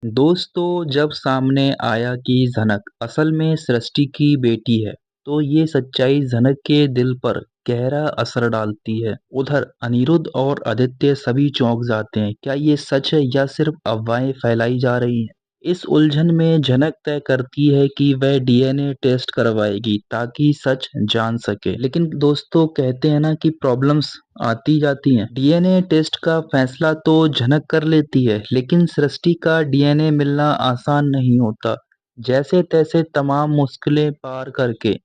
दोस्तों जब सामने आया कि झनक असल में सृष्टि की बेटी है, तो ये सच्चाई झनक के दिल पर गहरा असर डालती है। उधर अनिरुद्ध और आदित्य सभी चौंक जाते हैं। क्या ये सच है या सिर्फ अफवाहें फैलाई जा रही हैं? इस उलझन में झनक तय करती है कि वह डीएनए टेस्ट करवाएगी ताकि सच जान सके। लेकिन दोस्तों कहते हैं ना कि प्रॉब्लम्स आती जाती हैं। डीएनए टेस्ट का फैसला तो झनक कर लेती है, लेकिन सृष्टि का डीएनए मिलना आसान नहीं होता। जैसे तैसे तमाम मुश्किलें पार करके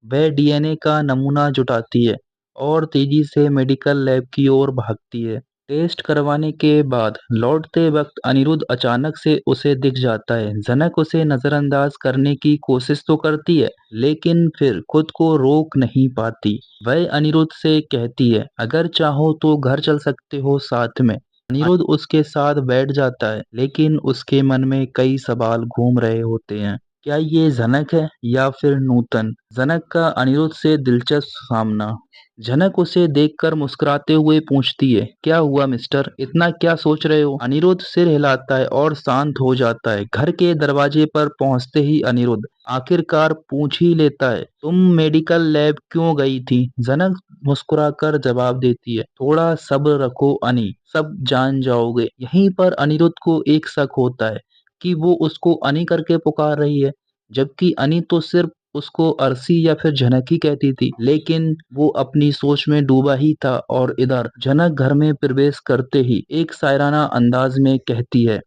वह डीएनए का नमूना जुटाती है और तेजी से मेडिकल लैब की ओर भागती है। टेस्ट करवाने के बाद लौटते वक्त अनिरुद्ध अचानक से उसे दिख जाता है। जनक उसे नजरअंदाज करने की कोशिश तो करती है, लेकिन फिर खुद को रोक नहीं पाती। वह अनिरुद्ध से कहती है, अगर चाहो तो घर चल सकते हो साथ में। अनिरुद्ध उसके साथ बैठ जाता है, लेकिन उसके मन में कई सवाल घूम रहे होते हैं। क्या ये जनक है या फिर नूतन? जनक का अनिरुद्ध से दिलचस्प सामना। जनक उसे देखकर मुस्कुराते हुए पूछती है, क्या हुआ मिस्टर, इतना क्या सोच रहे हो? अनिरुद्ध सिर हिलाता है और शांत हो जाता है। घर के दरवाजे पर पहुंचते ही अनिरुद्ध आखिरकार पूछ ही लेता है, तुम मेडिकल लैब क्यों गई थी? जनक मुस्कुराकर जवाब देती है, थोड़ा सब्र रखो अनी, सब जान जाओगे। यहीं पर अनिरुद्ध को एक शक होता है कि वो उसको अनी करके पुकार रही है, जबकि अनी तो सिर्फ उसको अरसी या फिर झनक ही कहती थी। लेकिन वो अपनी सोच में डूबा ही था और इधर झनक घर में प्रवेश करते ही एक शायराना अंदाज में कहती है,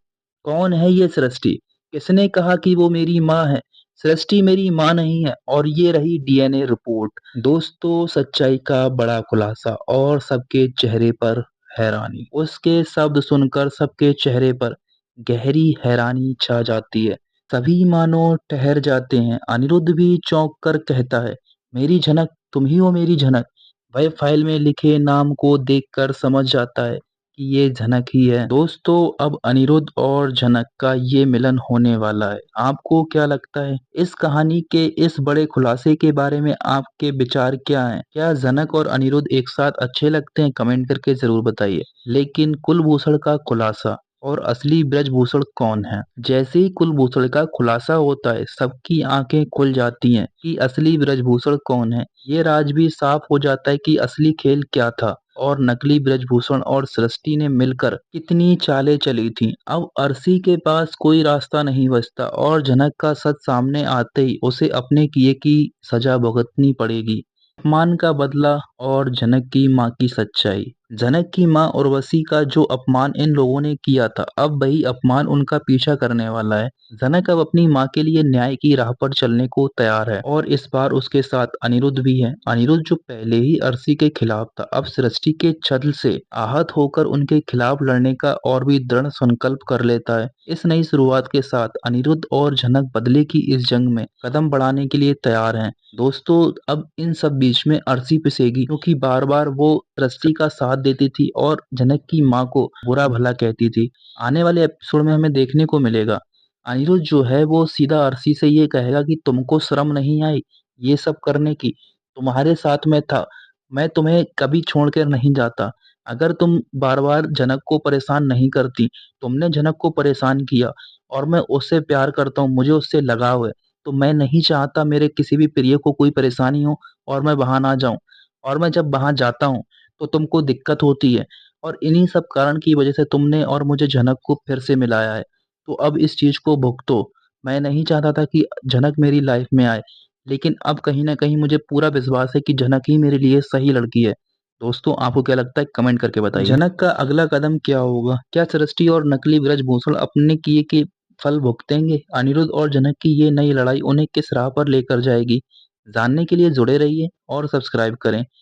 कौन है ये सृष्टि? किसने कहा कि वो मेरी माँ है? सृष्टि मेरी माँ नहीं है और ये रही डीएनए रिपोर्ट। दोस्तों सच्चाई का बड़ा खुलासा और सबके चेहरे पर हैरानी। उसके शब्द सुनकर सबके चेहरे पर गहरी हैरानी छा जाती है। सभी मानो ठहर जाते हैं। अनिरुद्ध भी चौंक कर कहता है, मेरी झनक, तुम ही हो मेरी झनक? वह फाइल में लिखे नाम को देखकर समझ जाता है कि ये झनक ही है। दोस्तों अब अनिरुद्ध और झनक का ये मिलन होने वाला है। आपको क्या लगता है इस कहानी के इस बड़े खुलासे के बारे में? आपके विचार क्या हैं? क्या झनक और अनिरुद्ध एक साथ अच्छे लगते हैं? कमेंट करके जरूर बताइए। लेकिन कुलभूषण का खुलासा और असली ब्रजभूषण कौन है? जैसे ही कुलभूषण का खुलासा होता है, सबकी आंखें खुल जाती हैं कि असली ब्रजभूषण कौन है। ये राज भी साफ हो जाता है कि असली खेल क्या था और नकली ब्रजभूषण और सृष्टि ने मिलकर कितनी चालें चली थी। अब अरसी के पास कोई रास्ता नहीं बचता और जनक का सच सामने आते ही उसे अपने किए की सजा भुगतनी पड़ेगी। अपमान का बदला और जनक की माँ की सच्चाई। जनक की माँ उर्वशी का जो अपमान इन लोगों ने किया था, अब वही अपमान उनका पीछा करने वाला है। जनक अब अपनी माँ के लिए न्याय की राह पर चलने को तैयार है और इस बार उसके साथ अनिरुद्ध भी है। अनिरुद्ध जो पहले ही अरसी के खिलाफ था, अब सृष्टि के छल से आहत होकर उनके खिलाफ लड़ने का और भी दृढ़ संकल्प कर लेता है। इस नई शुरुआत के साथ अनिरुद्ध और जनक बदले की इस जंग में कदम बढ़ाने के लिए तैयार हैं। दोस्तों अब इन सब बीच में अरसी पिसेगी, क्योंकि बार बार वो सृष्टि का साथ देती थी और जनक की माँ को बुरा भला कहती थी। आने वाले एपिसोड में हमें देखने को मिलेगा अनिरुद्ध जो है वो सीधा अरसी से ये कहेगा कि तुमको शर्म नहीं आई ये सब करने की? तुम्हारे साथ में था, मैं तुम्हें कभी छोड़ कर नहीं जाता। अगर तुम बार बार जनक को परेशान नहीं करती, तुमने जनक को परेशान किया और मैं उससे प्यार करता हूँ, मुझे उससे लगाव है, तो मैं नहीं चाहता मेरे किसी भी प्रिय को कोई परेशानी हो और मैं वहां ना जाऊं। और मैं जब वहां जाता हूँ तो तुमको दिक्कत होती है और इन्हीं सब कारण की वजह से तुमने और मुझे जनक को फिर से मिलाया है। तो अब इस चीज को भुगतो। मैं नहीं चाहता था कि जनक मेरी लाइफ में आए, लेकिन अब कहीं ना कहीं मुझे पूरा विश्वास है कि जनक ही मेरे लिए सही लड़की है। दोस्तों आपको क्या लगता है? कमेंट करके बताइए। जनक का अगला कदम क्या होगा? क्या सृष्टि और नकली ब्रजभूषण अपने किए के फल भुगतेंगे? अनिरुद्ध और जनक की ये नई लड़ाई उन्हें किस राह पर लेकर जाएगी? जानने के लिए जुड़े रहिए और सब्सक्राइब करें।